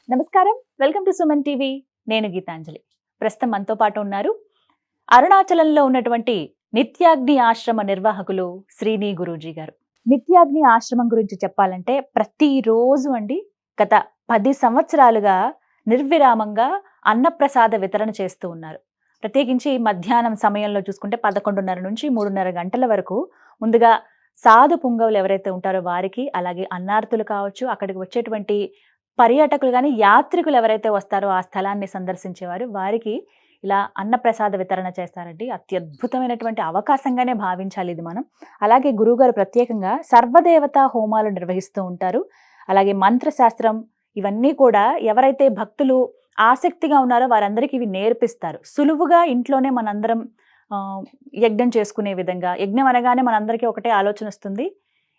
నమస్కారం, welcome to Suman TV. నేను గీతాంజలి. ప్రస్తుతం మనతో పాటు ఉన్నారు అరుణాచలంలో ఉన్నటువంటి నిత్యాగ్ని ఆశ్రమ నిర్వాహకులు శ్రీని గురూజీ గారు. నిత్యాగ్ని ఆశ్రమం గురించి చెప్పాలంటే ప్రతిరోజు అండి గత 10 సంవత్సరాలుగా నిర్విరామంగా అన్నప్రసాద వితరణ చేస్తూ ఉన్నారు. ప్రత్యేకించి మధ్యాహ్నం సమయంలో చూసుకుంటే 11:30 నుంచి 3:30 గంటల వరకు ముందుగా సాధు పుంగవులు ఎవరైతే ఉంటారో వారికి, అలాగే అన్నార్తులు కావచ్చు, అక్కడికి వచ్చేటువంటి పర్యాటకులు గాని, యాత్రికులు ఎవరైతే వస్తారో ఆ స్థలాన్ని సందర్శించేవారు వారికి ఇలా అన్నప్రసాద వితరణ చేస్తారండి. అత్యద్భుతమైనటువంటి అవకాశంగానే భావించాలి ఇది మనం. అలాగే గురువుగారు ప్రత్యేకంగా సర్వదేవతా హోమాలు నిర్వహిస్తూ ఉంటారు. అలాగే మంత్రశాస్త్రం ఇవన్నీ కూడా ఎవరైతే భక్తులు ఆసక్తిగా ఉన్నారో వారందరికీ ఇవి నేర్పిస్తారు. సులువుగా ఇంట్లోనే మనందరం యజ్ఞం చేసుకునే విధంగా. యజ్ఞం అనగానే మనందరికీ ఒకటే ఆలోచన వస్తుంది,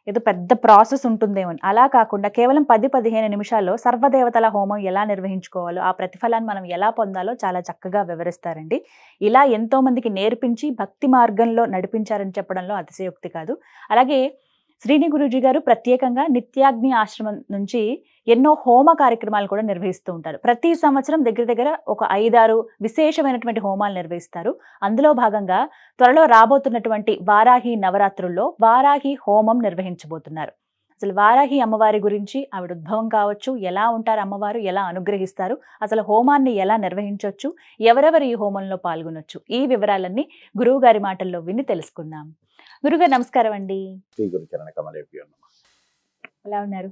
ఏదో పెద్ద ప్రాసెస్ ఉంటుందేమో. అలా కాకుండా కేవలం 10-15 నిమిషాల్లో సర్వదేవతల హోమం ఎలా నిర్వహించుకోవాలో, ఆ ప్రతిఫలాన్ని మనం ఎలా పొందాలో చాలా చక్కగా వివరిస్తారండి. ఇలా ఎంతో మందికి నేర్పించి భక్తి మార్గంలో నడిపించారని చెప్పడంలో అతిశయోక్తి కాదు. అలాగే శ్రీని గురూజీ గారు ప్రత్యేకంగా నిత్యాగ్ని ఆశ్రమం నుంచి ఎన్నో హోమ కార్యక్రమాలు కూడా నిర్వహిస్తూ ఉంటారు. ప్రతి సంవత్సరం దగ్గర దగ్గర ఒక 5-6 విశేషమైనటువంటి హోమాలు నిర్వహిస్తారు. అందులో భాగంగా త్వరలో రాబోతున్నటువంటి వారాహి నవరాత్రుల్లో వారాహి హోమం నిర్వహించబోతున్నారు. అసలు వారాహి అమ్మవారి గురించి, ఆవిడ ఉద్భవం కావచ్చు, ఎలా ఉంటారు అమ్మవారు, ఎలా అనుగ్రహిస్తారు, అసలు హోమాన్ని ఎలా నిర్వహించవచ్చు, ఎవరెవరు ఈ హోమంలో పాల్గొనొచ్చు, ఈ వివరాలన్నీ గురువు గారి మాటల్లో విని తెలుసుకుందాం. గురుగారు నమస్కారం అండి. ఎలా ఉన్నారు?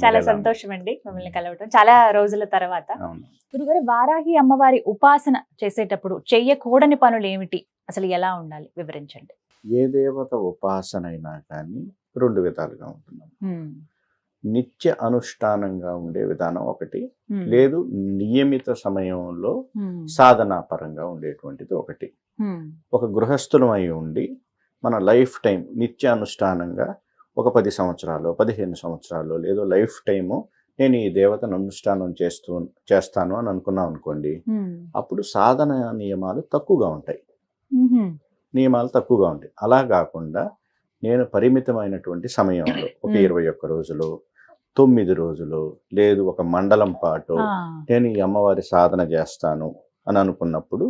చాలా సంతోషం అండి మిమ్మల్ని కలవటం చాలా రోజుల తర్వాత. గురుగారు, వారాహి అమ్మవారి ఉపాసన చేసేటప్పుడు చెయ్యకూడని పనులు ఏమిటి, అసలు ఎలా ఉండాలి వివరించండి. ఏ దేవత ఉపాసన అయినా కానీ 2 విధాలుగా ఉంటుంది. నిత్య అనుష్ఠానంగా ఉండే విధానం ఒకటి, లేదు నియమిత సమయంలో సాధనాపరంగా ఉండేటువంటిది ఒకటి. ఒక గృహస్థులం అయి ఉండి మన లైఫ్ టైం నిత్య అనుష్ఠానంగా ఒక 10 సంవత్సరాలు 15 సంవత్సరాలు లేదో లైఫ్ టైము నేను ఈ దేవతను అనుష్ఠానం చేస్తాను అని అనుకున్నాం అనుకోండి, అప్పుడు సాధన నియమాలు తక్కువగా ఉంటాయి. అలా కాకుండా నేను పరిమితమైనటువంటి సమయంలో ఒక 21 రోజులు 9 రోజులు లేదు ఒక మండలం పాటు నేను ఈ అమ్మవారి సాధన చేస్తాను అని అనుకున్నప్పుడు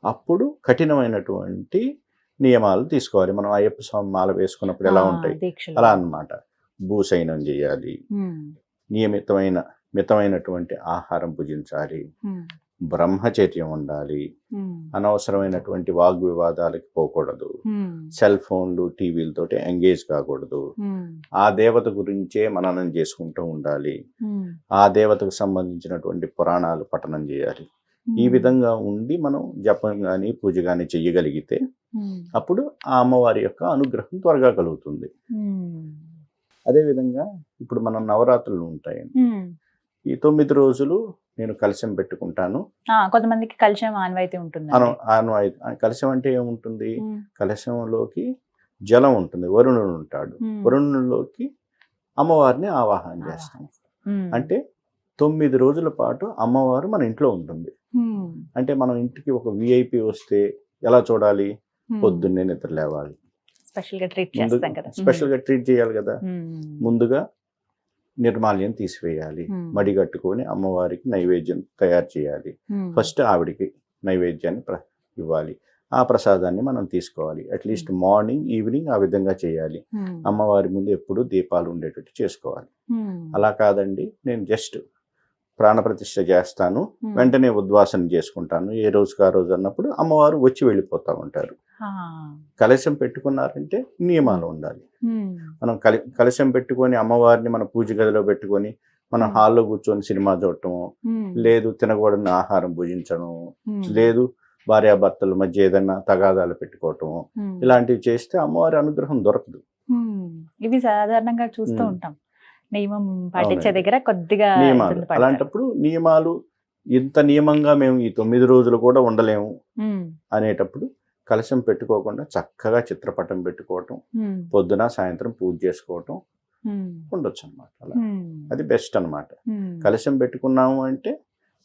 అప్పుడు కఠినమైనటువంటి నియమాలు తీసుకోవాలి. మనం అయ్యప్ప స్వామి మాల వేసుకున్నప్పుడు ఎలా ఉంటాయి అలా అన్నమాట. భూశయనం చేయాలి, మితమైనటువంటి ఆహారం భుజించాలి, బ్రహ్మచర్యం ఉండాలి, అనవసరమైనటువంటి వాగ్వివాదాలకు పోకూడదు, సెల్ ఫోన్లు టీవీలతోటి ఎంగేజ్ కాకూడదు, ఆ దేవత గురించే మననం చేసుకుంటూ ఉండాలి, ఆ దేవతకు సంబంధించినటువంటి పురాణాలు పఠనం చేయాలి. ఈ విధంగా ఉండి మనం జపం కానీ పూజ కానీ చెయ్యగలిగితే అప్పుడు ఆ అమ్మవారి యొక్క అనుగ్రహం త్వరగా కలుగుతుంది. అదేవిధంగా ఇప్పుడు మనం నవరాత్రులు ఉంటాయండి. ఈ 9 రోజులు నేను కలశం పెట్టుకుంటాను. కొంతమందికి కలశం ఆనవాయితీ ఉంటుంది. కలశం అంటే ఏముంటుంది, కలశంలోకి జలం ఉంటుంది, వరుణుడు ఉంటాడు, వరుణుడిలోకి అమ్మవారిని ఆవాహన చేస్తాం. అంటే 9 రోజుల పాటు అమ్మవారు మన ఇంట్లో ఉంటుంది. అంటే మనం ఇంటికి ఒక విఐపి వస్తే ఎలా చూడాలి, పొద్దున్నే నిద్ర లేవాలి, స్పెషల్గా ట్రీట్ చేయాలి కదా. ముందుగా నిర్మాల్యం తీసివేయాలి, మడి కట్టుకొని అమ్మవారికి నైవేద్యం తయారు చేయాలి. ఫస్ట్ ఆవిడికి నైవేద్యాన్ని ఇవ్వాలి, ఆ ప్రసాదాన్ని మనం తీసుకోవాలి. అట్లీస్ట్ మార్నింగ్ ఈవినింగ్ ఆ విధంగా చేయాలి. అమ్మవారి ముందు ఎప్పుడు దీపాలు ఉండేటట్టు చేసుకోవాలి. అలా కాదండి, నేను జస్ట్ ప్రాణప్రతిష్ఠ చేస్తాను వెంటనే ఉద్వాసన చేసుకుంటాను ఏ రోజుకి ఆ రోజు అన్నప్పుడు అమ్మవారు వచ్చి వెళ్ళిపోతూ ఉంటారు. కలశం పెట్టుకున్నారంటే నియమాలు ఉండాలి. మనం కలశం పెట్టుకొని అమ్మవారిని మన పూజ గదిలో పెట్టుకొని మనం హాల్లో కూర్చొని సినిమా చూడటము, లేదు తినకూడని ఆహారం భుజించడం, లేదు భార్యాభర్తల మధ్య ఏదైనా తగాదాలు పెట్టుకోవటము, ఇలాంటివి చేస్తే అమ్మవారి అనుగ్రహం దొరకదు. ఇవి సాధారణంగా చూస్తూ ఉంటాం. నియమం పాటించే దగ్గర కొద్దిగా అలాంటప్పుడు నియమాలు ఇంత నియమంగా మేము ఈ 9 రోజులు కూడా ఉండలేము అనేటప్పుడు కలశం పెట్టుకోకుండా చక్కగా చిత్రపటం పెట్టుకోవటం, పొద్దున సాయంత్రం పూజ చేసుకోవటం ఉండొచ్చు అన్నమాట. అలా అది బెస్ట్ అన్నమాట. కలశం పెట్టుకున్నాము అంటే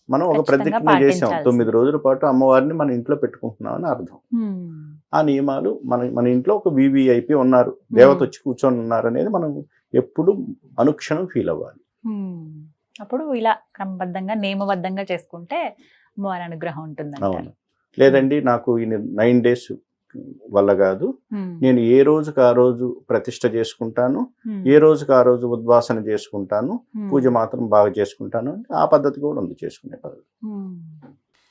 మనం ఒక ప్రతిజ్ఞ చేసాం, 9 రోజుల పాటు అమ్మవారిని మన ఇంట్లో పెట్టుకుంటున్నాం అని అర్థం. ఆ నియమాలు మన ఇంట్లో ఒక వివిఐపి ఉన్నారు, దేవత వచ్చి కూర్చొని ఉన్నారు అనేది మనం ఎప్పుడు అనుక్షణం ఫీల్ అవ్వాలి. అప్పుడు ఇలా క్రమబద్ధంగా నియమబద్ధంగా చేసుకుంటే అమ్మవారి అనుగ్రహం ఉంటుంది. అవును. లేదండి నాకు ఈ 9 days వల్ల కాదు, నేను ఏ రోజుకి ఆ రోజు ప్రతిష్ట చేసుకుంటాను, ఏ రోజుకి ఆ రోజు ఉద్వాసన చేసుకుంటాను, పూజ మాత్రం బాగా చేసుకుంటాను. ఆ పద్ధతి కూడా ఉంది, చేసుకునే పద్ధతి.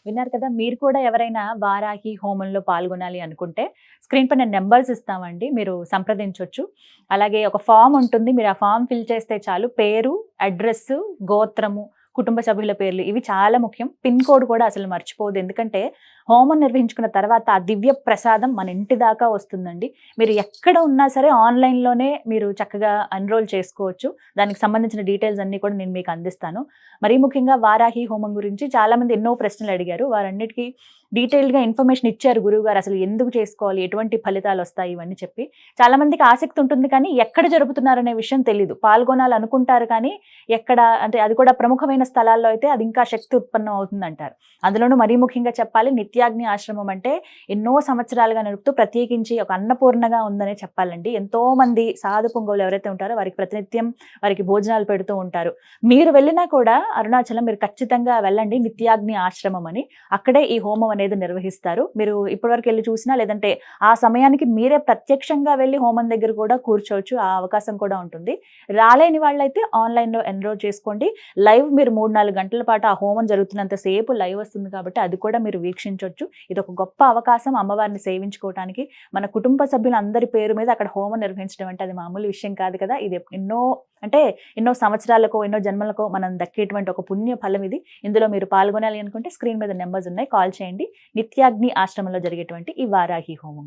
విన్నారు కదా, మీరు కూడా ఎవరైనా వారాహి హోమంలో పాల్గొనాలి అనుకుంటే స్క్రీన్ పైన నెంబర్స్ ఇస్తామండి, మీరు సంప్రదించవచ్చు. అలాగే ఒక ఫామ్ ఉంటుంది, మీరు ఆ ఫామ్ ఫిల్ చేస్తే చాలు. పేరు, అడ్రస్, గోత్రము, కుటుంబ సభ్యుల పేర్లు ఇవి చాలా ముఖ్యం. పిన్ కోడ్ కూడా అసలు మర్చిపోదు, ఎందుకంటే హోమం నిర్వహించుకున్న తర్వాత ఆ దివ్య ప్రసాదం మన ఇంటి దాకా వస్తుందండి. మీరు ఎక్కడ ఉన్నా సరే ఆన్లైన్లోనే మీరు చక్కగా ఎన్రోల్ చేసుకోవచ్చు. దానికి సంబంధించిన డీటెయిల్స్ అన్ని కూడా నేను మీకు అందిస్తాను. మరీ ముఖ్యంగా వారాహి హోమం గురించి చాలా మంది ఎన్నో ప్రశ్నలు అడిగారు. వారన్నిటికీ డీటెయిల్డ్గా ఇన్ఫర్మేషన్ ఇచ్చారు గురువుగారు, అసలు ఎందుకు చేసుకోవాలి, ఎటువంటి ఫలితాలు వస్తాయి, ఇవన్నీ చెప్పి. చాలా మందికి ఆసక్తి ఉంటుంది కానీ ఎక్కడ జరుపుతున్నారనే విషయం తెలియదు. పాల్గొనాలనుకుంటారు కానీ ఎక్కడ, అంటే అది కూడా ప్రముఖమైన స్థలాల్లో అయితే అది ఇంకా శక్తి ఉత్పన్నం అవుతుందంటారు. అందులోనూ మరీ ముఖ్యంగా చెప్పాలి, నిత్యాగ్ని ఆశ్రమం అంటే ఎన్నో సంవత్సరాలుగా నడుపుతూ ప్రత్యేకించి ఒక అన్నపూర్ణగా ఉందనే చెప్పాలండి. ఎంతో మంది సాధు పొంగవులు ఎవరైతే ఉంటారో వారికి ప్రతినిత్యం వారికి భోజనాలు పెడుతూ ఉంటారు. మీరు వెళ్ళినా కూడా అరుణాచలం మీరు ఖచ్చితంగా వెళ్ళండి, నిత్యాగ్ని ఆశ్రమం అని. అక్కడే ఈ హోమం అనేది నిర్వహిస్తారు. మీరు ఇప్పటివరకు వెళ్ళి చూసినా, లేదంటే ఆ సమయానికి మీరే ప్రత్యక్షంగా వెళ్ళి హోమం దగ్గర కూడా కూర్చోవచ్చు, ఆ అవకాశం కూడా ఉంటుంది. రాలేని వాళ్ళైతే ఆన్లైన్లో ఎన్రోల్ చేసుకోండి. లైవ్ మీరు 3-4 గంటల పాటు ఆ హోమం జరుగుతున్నంత సేపు లైవ్ వస్తుంది కాబట్టి అది కూడా మీరు వీక్షించవచ్చు. ఇది ఒక గొప్ప అవకాశం అమ్మవారిని సేవించుకోవడానికి. మన కుటుంబ సభ్యులందరి పేరు మీద అక్కడ హోమం నిర్వహించడం అంటే అది మామూలు విషయం కాదు కదా. ఇది ఎన్నో సంవత్సరాలకో ఎన్నో జన్మలకో మనం దక్కేటువంటి ఒక పుణ్య ఫలం ఇది. ఇందులో మీరు పాల్గొనాలి అనుకుంటే స్క్రీన్ మీద నెంబర్స్ ఉన్నాయి, కాల్ చేయండి. నిత్యాగ్ని ఆశ్రమంలో జరిగేటువంటి ఈ వారాహి హోమం.